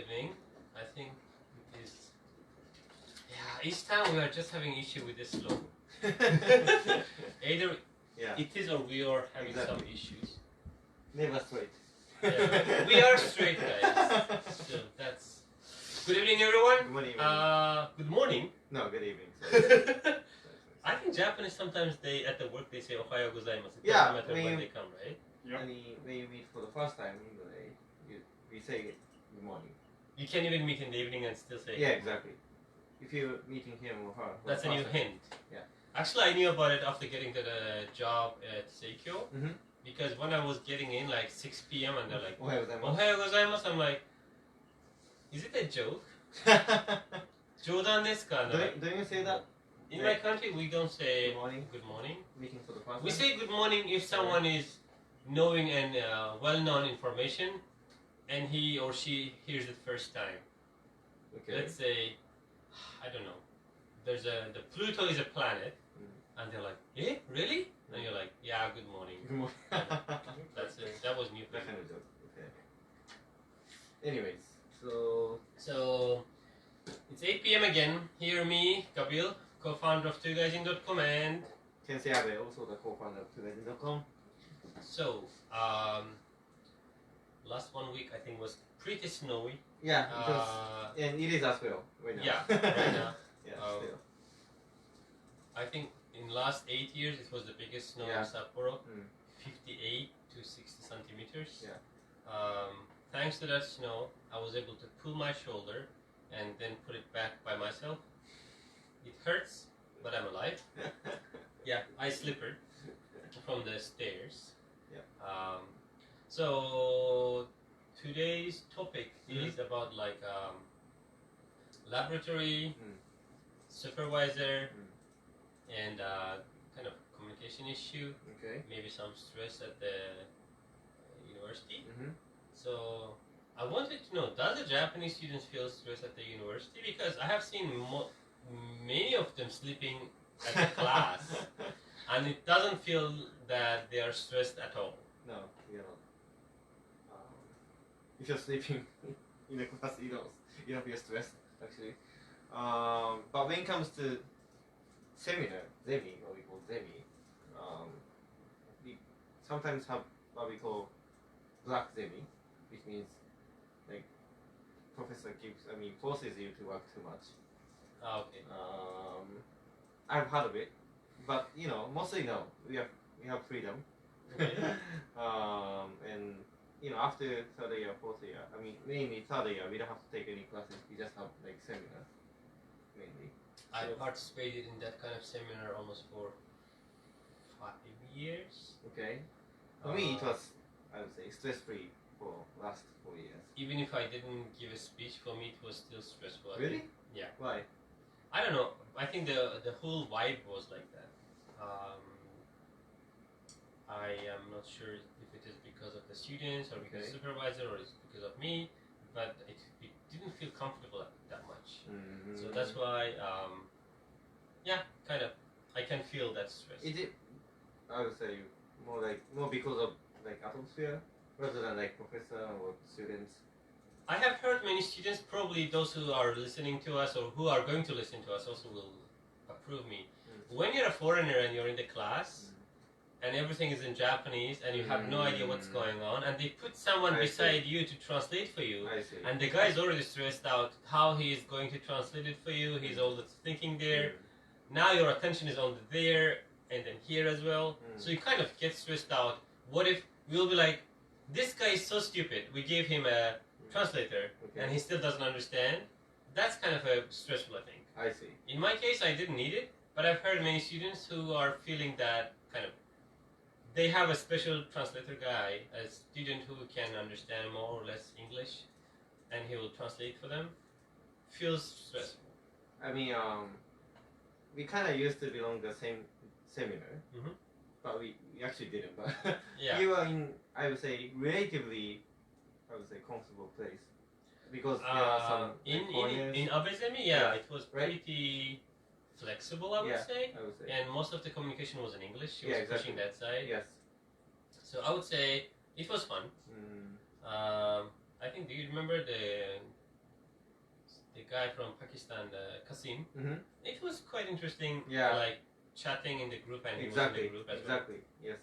evening. I think it is. Yeah, each time we are just having issue with this slope. Either it is or we are having some issues. Never straight. Yeah, we are straight guys. So that's. Good evening, everyone. Good morning. Good morning. No, good evening. I think Japanese sometimes they at the work they say "Ohayo gozaimasu." It Yeah, doesn't matter when they come, right? Yeah. When you meet for the first time, we say good morning. You can even meet in the evening and still say. Yeah, exactly. If you're meeting him or her. That's a new hint. Yeah. Actually, I knew about it after getting to the job at Seikyo. Because when I was getting in, like 6 p.m. and they're like, "Ohayo gozaimasu," I'm like, is it a joke? Jodan desu ka? Don't you say that? In my country, we don't say good morning. Meeting for the first time. We say good morning if someone is knowing and well-known information, and he or she hears it first time. Okay. Let's say, I don't know. The Pluto is a planet, and they're like, "Eh, really?" And you're like, "Yeah, good morning." Good morning. That's it. That was new. That kind of joke. Okay. Anyways, so it's 8 p.m. again. Here, me, Gabriel, co-founder of 2Gaijin.com, and Sensei Abe, also the co-founder of 2Gaijin.com. So, last 1 week I think was pretty snowy. Yeah, and it is as well right now. Yeah, right now. Still. I think in last 8 years it was the biggest snow in Sapporo, 58 to 60 centimeters. Yeah. Thanks to that snow, I was able to pull my shoulder and then put it back by myself. It hurts, but I'm alive. Yeah, I slipped from the stairs. Yeah. So today's topic is about like laboratory, supervisor, and kind of communication issue. Okay. Maybe some stress at the university. So I wanted to know, does the Japanese students feel stress at the university? Because I have seen many of them sleeping at the class, and it doesn't feel that they are stressed at all. No, you're not. If you're sleeping in the class, you don't feel stressed actually. But when it comes to seminar, zemi, what we call zemi, we sometimes have what we call black zemi, which means like professor forces you to work too much. Okay. I've heard of it, but mostly no. We have freedom. Okay. And after third year, fourth year, mainly third year, we don't have to take any classes. We just have like seminar, mainly. I participated in that kind of seminar almost for 5 years. Okay. For me, it was, I would say, stress-free for last 4 years. Even if I didn't give a speech, for me it was still stressful. Really? Yeah. Why? I don't know. I think the whole vibe was like that. I am not sure if it is because of the students or because of the supervisor or it's because of me, but it didn't feel comfortable that much. So that's why, kind of, I can feel that stress. Is it, I would say, more because of like atmosphere rather than like professor or students? I have heard many students, probably those who are listening to us or who are going to listen to us also will approve me. When you're a foreigner and you're in the class and everything is in Japanese and you have no idea what's going on and they put someone beside you to translate for you and the guy is already stressed out how he is going to translate it for you, he's always thinking there. Now your attention is on there and then here as well. So you kind of get stressed out. What if we'll be like, this guy is so stupid, we gave him a translator and he still doesn't understand? That's kind of a stressful, I think. I see. In my case, I didn't need it, but I've heard many students who are feeling that kind of, they have a special translator guy, a student who can understand more or less English, and he will translate for them. Feels stressful. We kind of used to belong the same seminar, but we actually didn't. But you were in, I would say, relatively, comfortable place because there are some in Abezemi, it was pretty flexible, I would say. And most of the communication was in English. She was pushing that side. Yes. So I would say it was fun. I think, do you remember the the guy from Pakistan, Kasim. Mm-hmm. It was quite interesting. Yeah. Like chatting in the group, and he Exactly. was in the group as Exactly. Yes.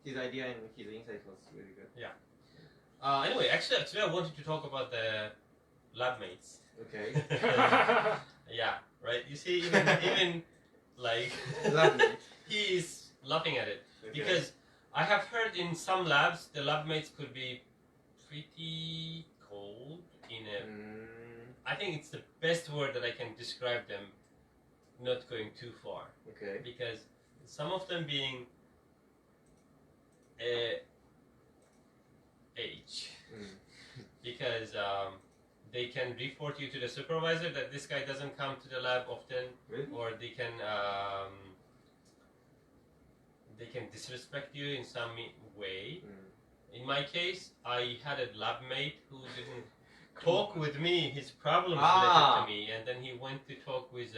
His idea and his insight was really good. well. Anyway, actually, today I wanted to talk about the lab mates. Okay. Yeah. Right. You see, even like Lovely. he is laughing at it Okay. because I have heard in some labs the lab mates could be pretty cold in a. I think it's the best word that I can describe them, not going too far. Okay. Because some of them being age, because they can report you to the supervisor that this guy doesn't come to the lab often, Really? or they can disrespect you in some way. In my case, I had a lab mate who didn't talk with me his problems related to me, and then he went to talk with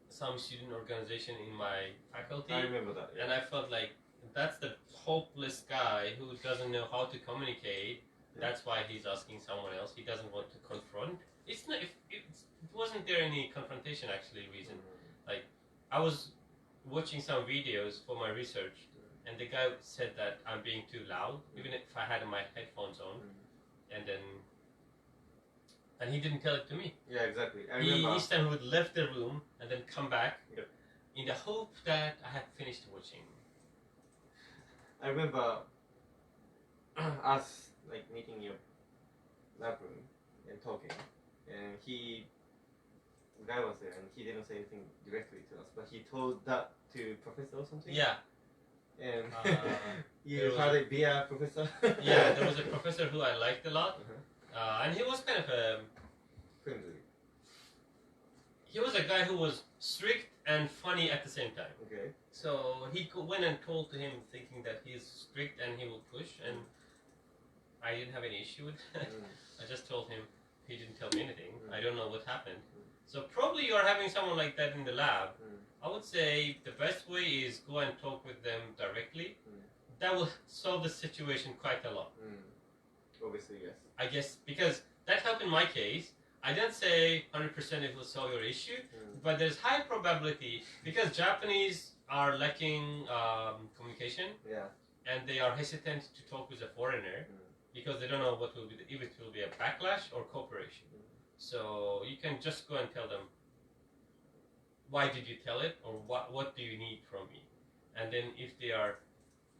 some student organization in my faculty, I remember that. Yeah. and I felt like that's the hopeless guy who doesn't know how to communicate. That's why he's asking someone else. He doesn't want to confront. It's not. It wasn't there any confrontation actually reason. Like I was watching some videos for my research, and the guy said that I'm being too loud, even if I had my headphones on, and he didn't tell it to me. Yeah, exactly. I He remember. each time would left the room and then come back, Yep. in the hope that I had finished watching. I remember us like meeting in your lab room and talking, and the guy was there, and he didn't say anything directly to us, but he told that to professor or something. Yeah, And there you was had it via professor. yeah. There was a professor who I liked a lot, Uh-huh. and he was kind of Friendly. he was a guy who was strict and funny at the same time. Okay. So he went and told to him thinking that he's strict and he will push, and I didn't have any issue with that. I just told him. He didn't tell me anything. I don't know what happened. So probably you're having someone like that in the lab. I would say the best way is go and talk with them directly. That will solve the situation quite a lot. Obviously, yes. I guess because that helped in my case. I didn't say 100% it will solve your issue, but there's high probability because Japanese are lacking communication, Yeah. and they are hesitant to talk with a foreigner because they don't know what will be if it will be a backlash or cooperation. So you can just go and tell them, why did you tell it, or what do you need from me? And then if they are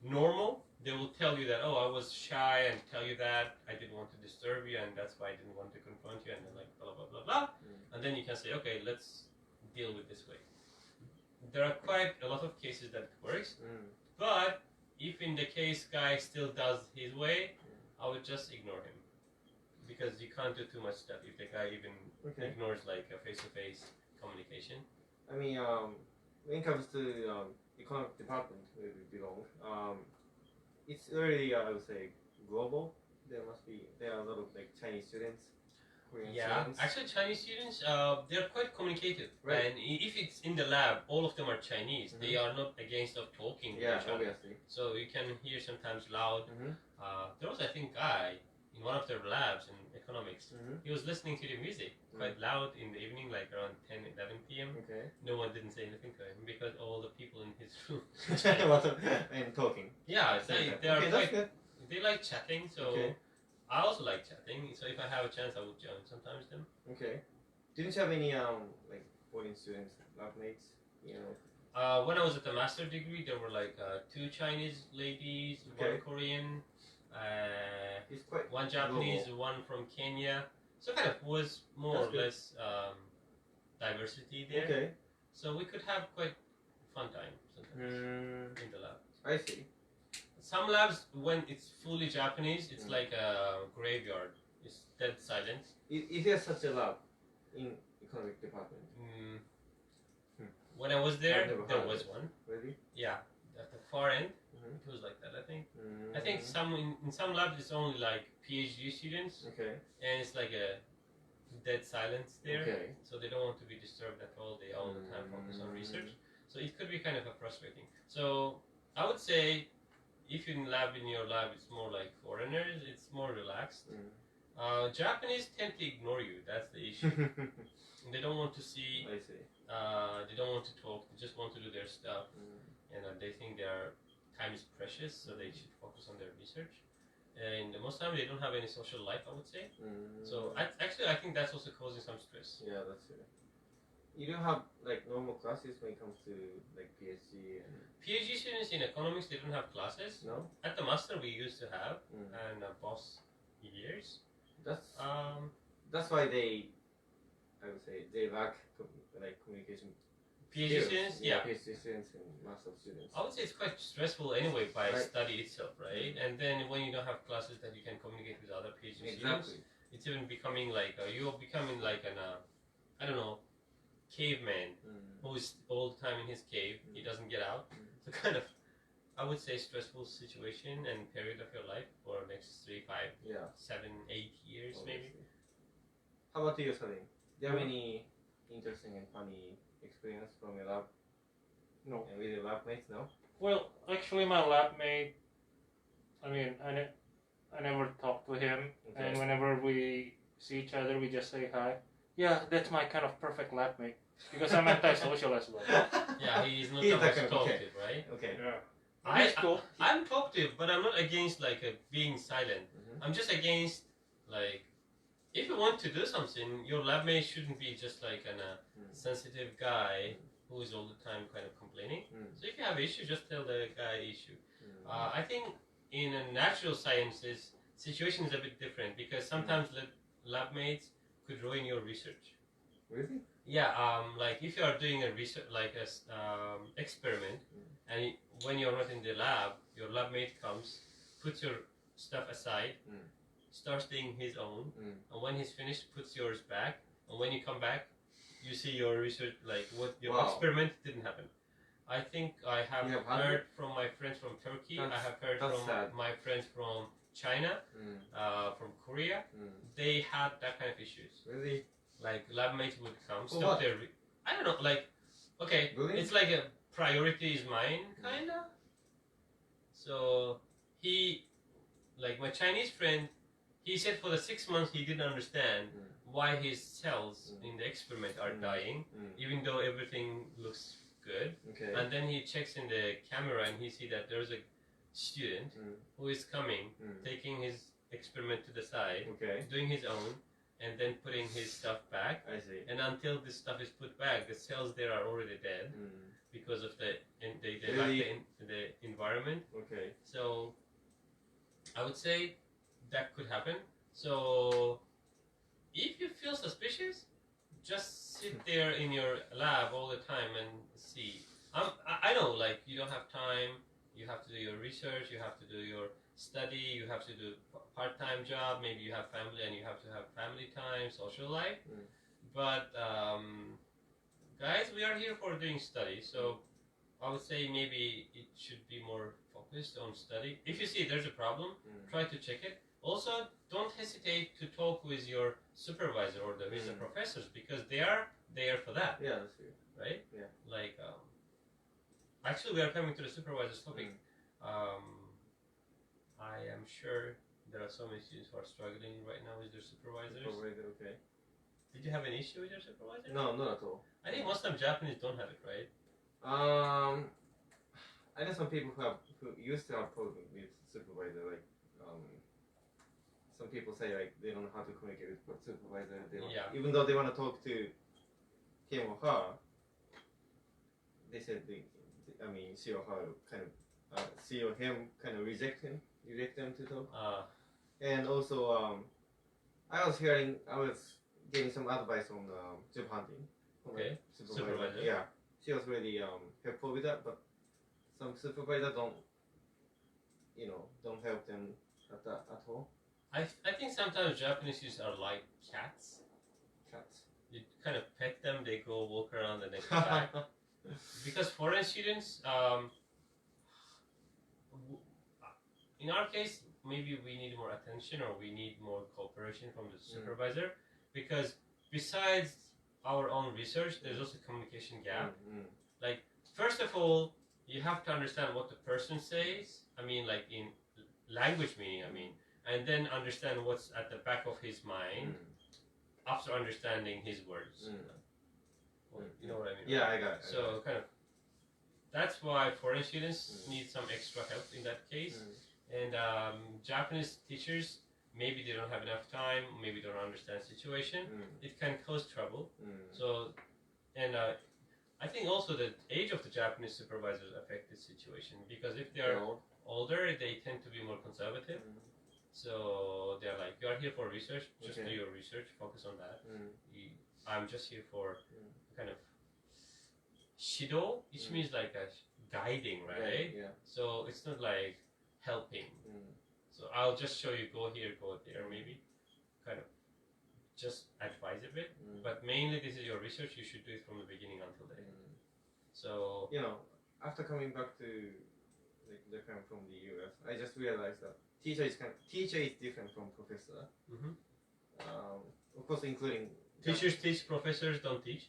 normal, they will tell you that, oh, I was shy and tell you that I didn't want to disturb you, and that's why I didn't want to confront you, and then like blah blah blah blah. And then you can say, okay, let's deal with this way. There are quite a lot of cases that works, but if in the case guy still does his way, I would just ignore him because you can't do too much stuff if the guy even ignores like a face-to-face communication. I mean, when it comes to economic department where we belong, it's really I would say global. There are a lot of like Chinese students, Korean students. Actually Chinese students, they're quite communicative. Right. And if it's in the lab, all of them are Chinese. They are not against of talking with each other. Obviously. So you can hear sometimes loud. There was, I think, guy in one of their labs in economics. He was listening to the music quite loud in the evening, like around 10, 11 p.m. Okay. No one didn't say anything to him because all the people in his room. And talking. Yeah, they are Okay, that's quite. good. They like chatting, so Okay. I also like chatting. So if I have a chance, I would join sometimes them. Okay. Didn't you have any like foreign students, lab mates? You know. When I was at the master degree, there were like 2 Chinese ladies, Okay. 1 Korean, It's quite 1 Japanese, 1 from Kenya. So kind of was more That's or good. less diversity there. Okay. So we could have quite fun time sometimes in the lab. I see. Some labs, when it's fully Japanese, it's like a graveyard. It's dead silent. Is there such a lab in economic department? When I was there, I've never there heard was of it. one. Really? Yeah, at the far end, Mhm. it was like that. I think some in some labs it's only like PhD students, Okay. and it's like a dead silence there. Okay. So they don't want to be disturbed at all. They all the time focus on research. So it could be kind of a frustrating. So I would say, if in your lab it's more like foreigners, it's more relaxed. Japanese tend to ignore you. That's the issue. They don't want to see. I see. They don't want to talk. They just want to do their stuff, and they think their time is precious, so they should focus on their research. And most of the time, they don't have any social life, I would say. So I think that's also causing some stress. Yeah, that's true. You don't have like normal classes when it comes to like PhD and PhD students in economics, they don't have classes. no. At the master, we used to have, and boss years. That's why they, I would say, they lack like communication. PhD skills. students, yeah. PhD students and master students. I would say it's quite stressful anyway by Right. study itself, right? And then when you don't have classes that you can communicate with other PhD students, Exactly. it's even becoming like you're becoming like an I don't know, caveman who's all the time in his cave. He doesn't get out. So kind of, I would say, stressful situation and period of your life for next 3, 5, Yeah. 7, 8 years maybe. Obviously. How about you studying? Do you have any interesting and funny experience from your lab No. and with your lab mates? No. Well, actually, my lab mate, I mean, I never talk to him, Okay. and whenever we see each other, we just say hi. Yeah, that's my kind of perfect lab mate, because I'm antisocial as well. Yeah, he's not He's that that much kind of- okay. talkative, right? Okay. Yeah. He's cool. I'm talkative, but I'm not against like being silent. I'm just against like if you want to do something, your lab mate shouldn't be just like a sensitive guy who is all the time kind of complaining. So if you have issue, just tell the guy issue. I think in natural sciences, situation is a bit different because sometimes lab mates could ruin your research. Really? Yeah, like if you are doing a research, like a experiment, and when you're not in the lab, your lab mate comes, puts your stuff aside, starts doing his own, and when he's finished, puts yours back, and when you come back, you see your research, like what your Wow. experiment didn't happen. I think I have You have heard from my friends from Turkey, I have heard that's from sad. my friends from China, from Korea, they had that kind of issues. Really? Like lab mates would come, For stop what? their. I don't know. Like, okay, Really? it's like a priority is mine, kinda. So he, like my Chinese friend, he said for the 6 months he didn't understand why his cells in the experiment are dying, even though everything looks good. Okay. And then he checks in the camera and he see that there's a student who is coming, taking his experiment to the side, Okay. doing his own, and then putting his stuff back. I see. And until this stuff is put back, the cells there are already dead because of they lack Really? the environment. Okay. So I would say that could happen. So if you feel suspicious, just sit there in your lab all the time and see. I know, like you don't have time. You have to do your research. You have to do your study. You have to do part-time job. Maybe you have family and you have to have family time, social life. But guys, we are here for doing study. So I would say maybe it should be more focused on study. If you see there's a problem, try to check it. Also, don't hesitate to talk with your supervisor or with the professors because they are there for that, Yeah, that's true. right? Yeah. Like, actually, we are coming to the supervisor's topic. I am sure there are so many students who are struggling right now with their supervisors. Okay. Did you have an issue with your supervisor? No, not at all. I think most of Japanese don't have it, right? I know some people who used to have problem with supervisor. Like, some people say like they don't know how to communicate with supervisor. They don't, Yeah. Even though they want to talk to him or her, they said she or her kind of, she or him kind of reject them to talk. And also, I was getting some advice on job hunting. From my Okay. Supervisor. Yeah, she was really helpful with that, but some supervisor don't help them at all. I think sometimes Japanese students are like cats. Cats. You kind of pet them, they go walk around and they come back. Because foreign students, in our case, maybe we need more attention or we need more cooperation from the supervisor. Because besides our own research, there's also communication gap. Like, first of all, you have to understand what the person says. I mean, like in language meaning, and then understand what's at the back of his mind after understanding his words. Well, you know what I mean? Yeah, I got it. So kind of that's why foreign students need some extra help in that case. And Japanese teachers, maybe they don't have enough time, maybe they don't understand the situation. It can cause trouble. So, and I think also the age of the Japanese supervisors affect the situation, because if they are older, they tend to be more conservative. So they're like, you are here for research, just do your research, focus on that. I'm just here for kind of shido, which means like a guiding, right? Yeah. So it's not like helping. So I'll just show you, go here, go there, maybe kind of just advise a bit. But mainly this is your research, you should do it from the beginning until the end. So You know, after coming back to Japan from the US, I just realized that teacher is different from professor. Of course, including teachers teach, professors don't teach.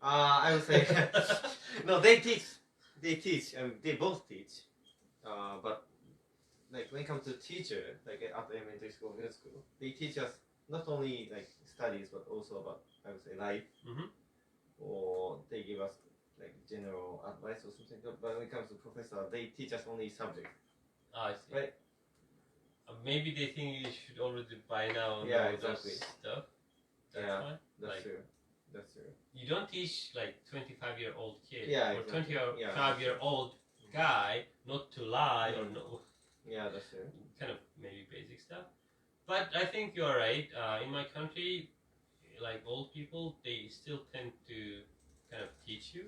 I would say no, they teach, they both teach. But like when it comes to teacher, like at elementary school, middle school, they teach us not only like studies but also about, I would say, life, or they give us like general advice or something. But when it comes to professor, they teach us only subject. I see. Right. Maybe they think you should already by now know exactly. those stuff. That's fine. That's like, true. That's true. You don't teach like 25-year-old kid or exactly. 25-year-old guy not to lie or no. Yeah, that's true. Kind of maybe basic stuff. But I think you're right. In my country, like old people, they still tend to kind of teach you,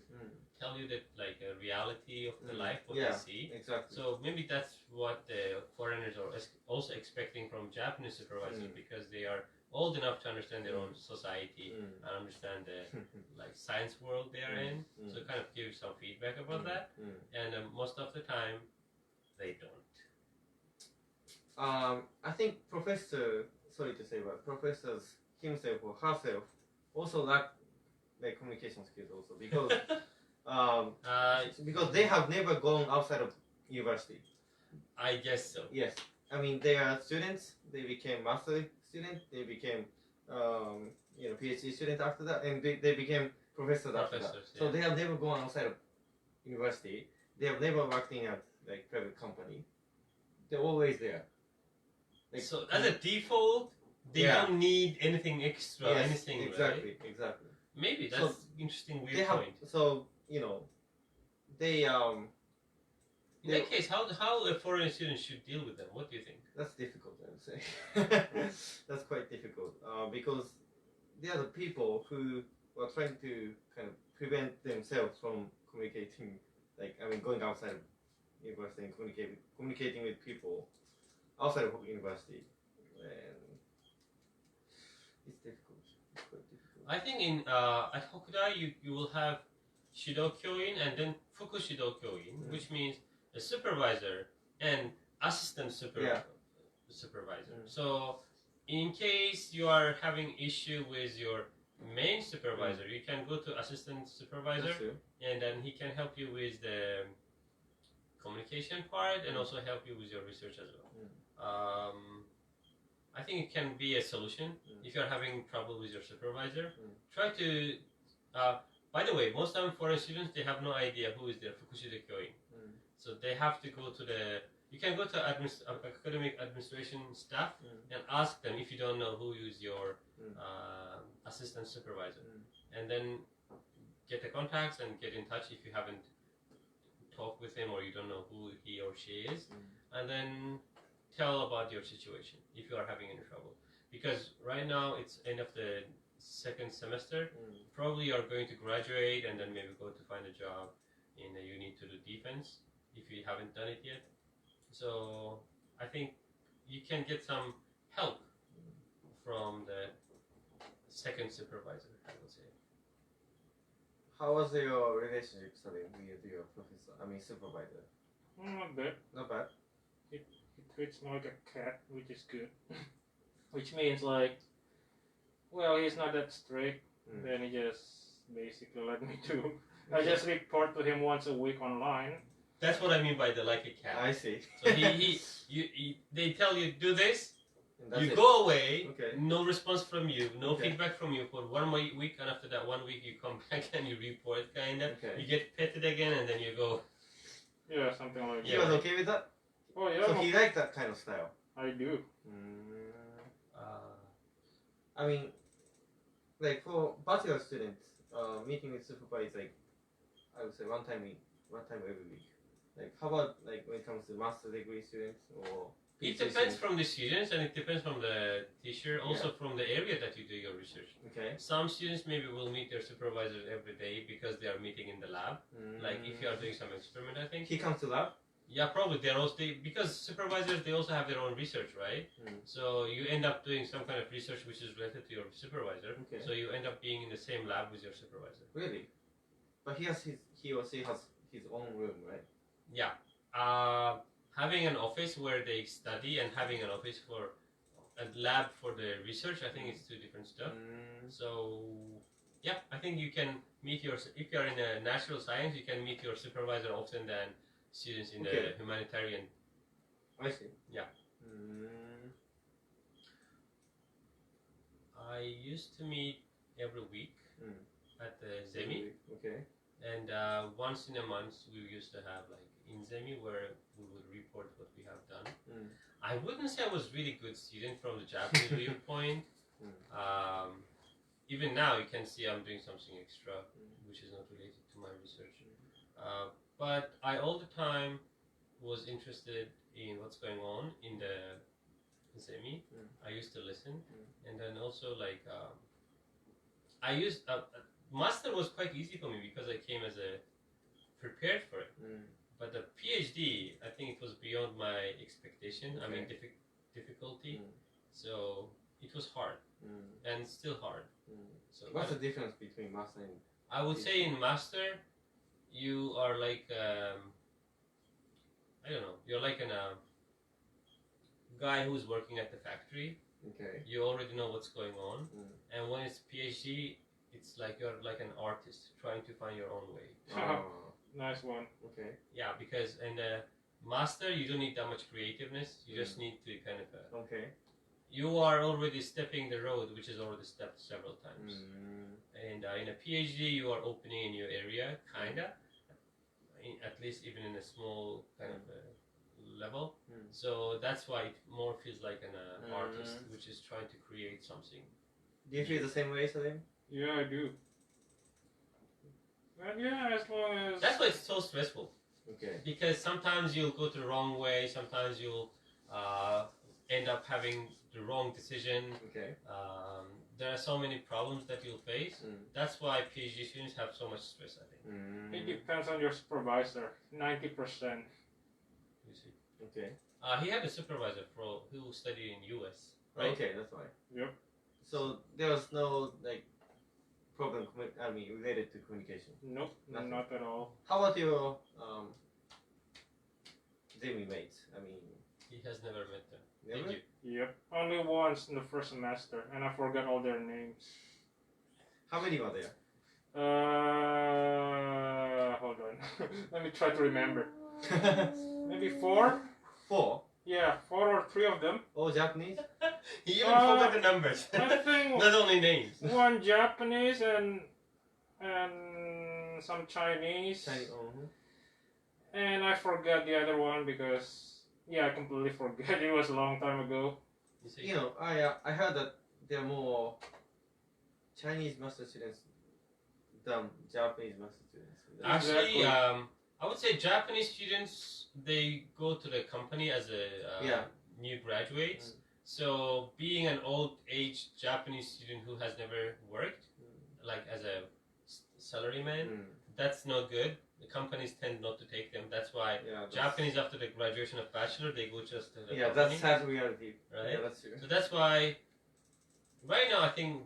tell you that like a reality of the life, what they see. Exactly. So maybe that's what the foreigners are also expecting from Japanese supervisors, because they are old enough to understand their own society and understand the like science world they are in. So kind of give some feedback about that. And most of the time, they don't. I think professor, sorry to say, but professors himself or herself also lack like communication skills also, because because they have never gone outside of university. I guess so. Yes, I mean they are students. They became master student. They became PhD student after that, and they became professors after that. Yeah. So they have never gone outside of university. They have never worked in a like private company. They're always there. Like, so as a default, they don't need anything extra, anything. Exactly, right? exactly. Maybe that's interesting weird point. So they in that case, how a foreign student should deal with them? What do you think? That's difficult, I would say. That's quite difficult because they are the people who are trying to kind of prevent themselves from communicating, going outside of university and communicating with people outside of university, and it's difficult. It's quite difficult. I think in at Hokuda you will have Shido Kyoin and then Fuku Shido Kyoin, which means a supervisor and assistant supervisor. So in case you are having issue with your main supervisor, you can go to assistant supervisor, and then he can help you with the communication part and also help you with your research as well. I think it can be a solution if you're having trouble with your supervisor. Try to by the way, most of foreign students, they have no idea who is their Fukushida Kyoin. So they have to go to you can go to academic administration staff and ask them if you don't know who is your assistant supervisor, and then get the contacts and get in touch if you haven't talked with him or you don't know who he or she is, and then tell about your situation if you are having any trouble. Because right now it's end of the second semester, probably you are going to graduate and then maybe go to find a job in you need to do defense if you haven't done it yet. So I think you can get some help from the second supervisor, I would say. How was your relationship studying with your professor? I mean supervisor. Not bad. Not bad. He treats me like a cat, which is good. Which means he's not that strict. Then he just basically let me do. I just report to him once a week online. That's what I mean by the like a cat. I see. So they tell you do this, And that's you it. go away, Okay. no response from you, no Okay. feedback from you for 1 week, and after that 1 week you come back and you report kind of. Okay. You get petted again and then you go. Yeah, something like He Yeah. that. was okay with that? Oh yeah, So he liked that kind of style. I do. I mean, like for bachelor students, meeting with supervisors, like I would say one time every week. Like how about like when it comes to master degree students or It PhD depends students? from the students and it depends from the teacher, also from the area that you do your research. Okay. Some students maybe will meet their supervisors every day because they are meeting in the lab. Like if you are doing some experiment, I think. He comes to lab. Yeah, probably they're also because supervisors they also have their own research, right? So you end up doing some kind of research which is related to your supervisor. Okay. So you end up being in the same lab with your supervisor. Really? But he or she has his own room, right? Yeah. Having an office where they study and having an office for a lab for the research, I think it's two different stuff. So yeah, I think you can meet if you're in a natural science, you can meet your supervisor often than students in Okay. the humanitarian. I see. Yeah. I used to meet every week at the Zemi, Okay. and once in a month we used to have like in Zemi where we would report what we have done. I wouldn't say I was really good student from the Japanese viewpoint. Even now you can see I'm doing something extra which is not related to my research. But I all the time was interested in what's going on in the Zemi. I used to listen, and then also like I used master was quite easy for me because I came as a prepared for it. But the PhD, I think it was beyond my expectation. I mean difficulty. So it was hard and still hard. So What's the difference between master and I would say in master, you are like I don't know. You're like a guy who's working at the factory. okay? You already know what's going on, and when it's PhD, it's like you're like an artist trying to find your own way. Nice one. Okay. Yeah, because in the master, you don't need that much creativeness. You just need to kind of. Okay. You are already stepping the road, which is already stepped several times. And in a PhD, you are opening a new area, kinda. At least even in a small kind of level. So that's why it more feels like an artist, which is trying to create something. Do you feel the same way, Salim? Yeah, I do. But yeah, as long as That's why it's so stressful. Okay. Because sometimes you'll go the wrong way. Sometimes you'll end up having the wrong decision. Okay. There are so many problems that you'll face. That's why PhD students have so much stress, I think. it depends on your supervisor. 90%. You see. Okay. He had a supervisor who studied in US, right? Okay, that's why. Yep. So there was no like problem. Related to communication. Nope, Nothing. not at all. How about your Zemi mates? I mean, He has never met them. never. Did you? Yep. Only once in the first semester, and I forgot all their names. How many were there? Hold on. Let me try to remember. Maybe 4? 4. Yeah, 4 or 3 of them. All Japanese. He even forgot the numbers. I think Not only names. one Japanese and some Chinese. And I forgot the other one because I completely forgot. It was a long time ago. You see? You know, I heard that there are more Chinese master students than Japanese master students. Actually, I would say Japanese students, they go to the company as a new graduates. So being an old age Japanese student who has never worked, like as a salaryman, that's not good. The companies tend not to take them. That's why Japanese after the graduation of bachelor, they go just to the company. that's sad reality. Right? Yeah, that's true. So that's why right now I think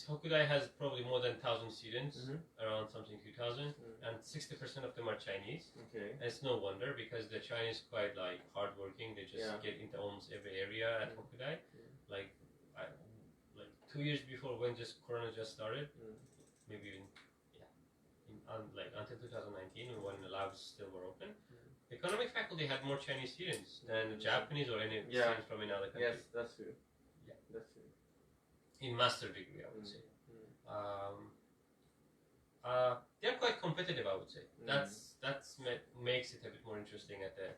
Hokudai has probably more than 1,000 students, around something 2,000, and 60% of them are Chinese. Okay. And it's no wonder because the Chinese quite like hardworking. They just get into almost every area at Hokudai. Like 2 years before when Corona just started, maybe even until 2019 when the labs still were open. Economic faculty had more Chinese students than Japanese or any Yeah. students from another country. Yes, that's true. Yeah. That's true. In master degree, I would say. Mm. They're quite competitive, I would say. That's makes it a bit more interesting at the.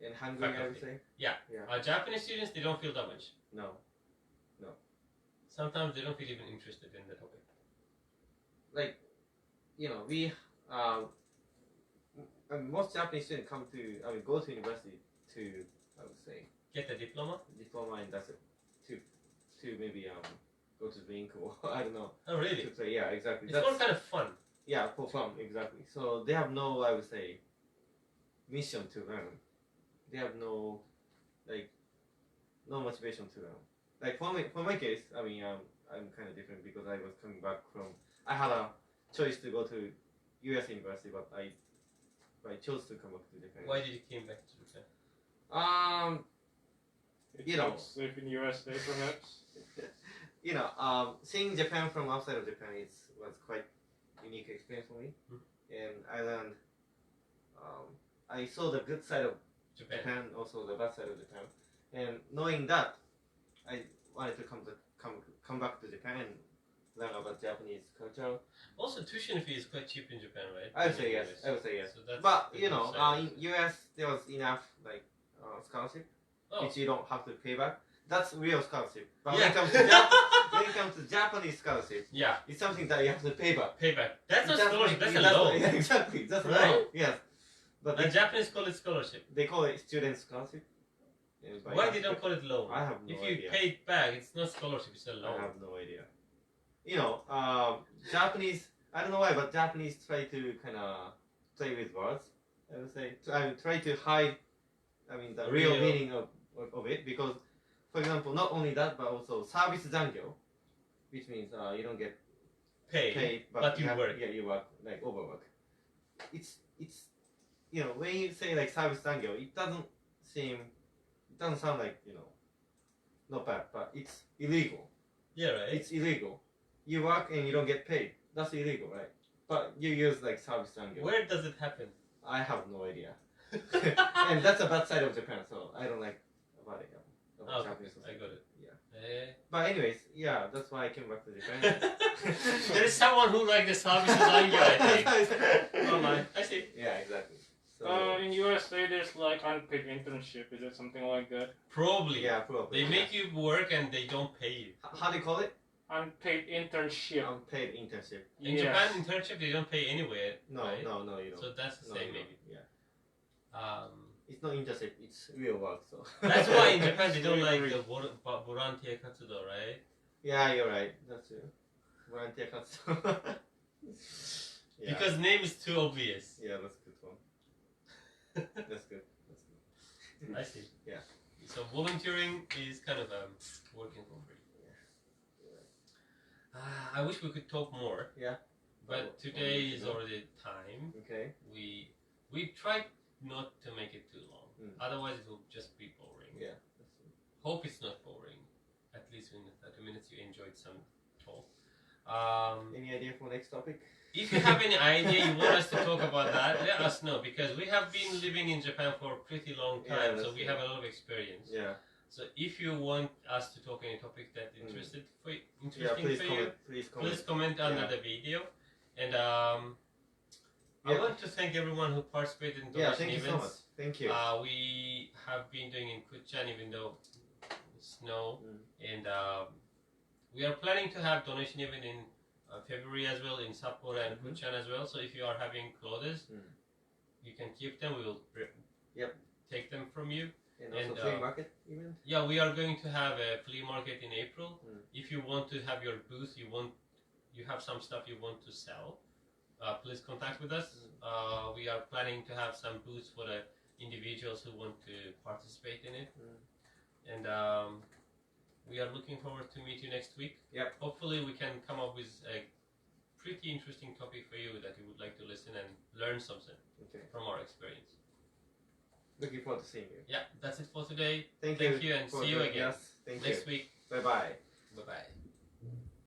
In Hungary, I would say. Yeah. Japanese students, they don't feel that much. No. Sometimes they don't feel even interested in the topic. Like, we most Japanese students come to go to university to, I would say, Get a diploma? and that's it. To maybe go to drink or I don't know. Oh, really? To play. Yeah, exactly. It's more kind of fun. Yeah, for fun, exactly. So they have no, I would say, mission to learn. They have no motivation to learn. Like for my case, I'm kind of different because I was coming back from. I had a choice to go to U.S. university, but I chose to come back to Japan. Why did you came back to Japan? It's safe in USA, perhaps. Seeing Japan from outside of Japan was quite unique experience for me, and I learned. I saw the good side of Japan, also the bad side of Japan, and knowing that, I wanted to come back to Japan and learn about Japanese culture. Also, tuition fee is quite cheap in Japan, right? I would say yes. So that's but the good side. in US there was enough scholarship, Oh. which you don't have to pay back. That's real scholarship. But Yeah. when it comes to Japanese scholarship, Yeah, it's something that you have to pay back. payback. That's not Just scholarship, like- that's a loan. Yeah, exactly. That's a Right. loan. Yes. But The Japanese call it scholarship. they call it student scholarship. Yeah, but Why yeah, they don't call it loan? I have no If you idea. pay it back, it's not scholarship, it's a I loan. have no idea. Japanese. I don't know why, but Japanese try to kind of play with words. I would say. Try to hide. The real meaning of it, because, for example, not only that, but also service zangyo, which means you don't get paid, but you work. Yeah, you work like overwork. It's when you say like service zangyo, it doesn't sound like not bad, but it's illegal. Yeah, right. It's illegal. You work and you don't get paid. That's illegal, right? But you use like service zangyo. Where does it happen? I have no idea. And that's a bad side of Japan, so I don't like about it. About Okay, Japanese I society. got it. Yeah. But anyways, yeah, that's why I came back to Japan. There is someone who like the services on you, I think. Oh my, I see. Yeah, exactly. So In USA, there's like unpaid internship. Is it something like that? Probably. yeah, probably. They make you work and they don't pay you. How do you call it? Unpaid internship. Unpaid internship. In Japan, internship they don't pay anywhere. No, right? no, you don't. So that's the No, same you maybe. don't. Yeah. It's not internship. It's real work. So. That's why in Japan they don't like Very the volunteer katsudo, right? Yeah, you're right. That's true. Volunteer katsu. Yeah. Because name is too obvious. Yeah, that's a good one. That's good. I see. Yeah. So volunteering is kind of working for free. I wish we could talk more. Yeah. But today is already time. Okay. We tried not to make it too long. Otherwise it will just be boring. Yeah. Hope it's not boring. At least in the 30 minutes you enjoyed some talk. Any idea for next topic? If you have any idea you want us to talk about that, let us know, because we have been living in Japan for a pretty long time, so we have a lot of experience. Yeah. So if you want us to talk any topic that interesting for you, Please comment. comment under the video. And I want to thank everyone who participated in donation thank you events. so much. Thank you. We have been doing in Kuchan even though it's snow, and we are planning to have donation event in February as well in Sapporo and Kuchan as well. So if you are having clothes, you can keep them. We will take them from you. And also flea market event? Yeah, we are going to have a flea market in April. If you want to have your booth, you have some stuff you want to sell, please contact with us. We are planning to have some booths for the individuals who want to participate in it. And we are looking forward to meet you next week. Yep. Hopefully we can come up with a pretty interesting topic for you that you would like to listen and learn something from our experience. Looking forward to seeing you. Yeah, that's it for today. Thank you and see you again Yes, thank next you. week. Bye-bye. Bye-bye.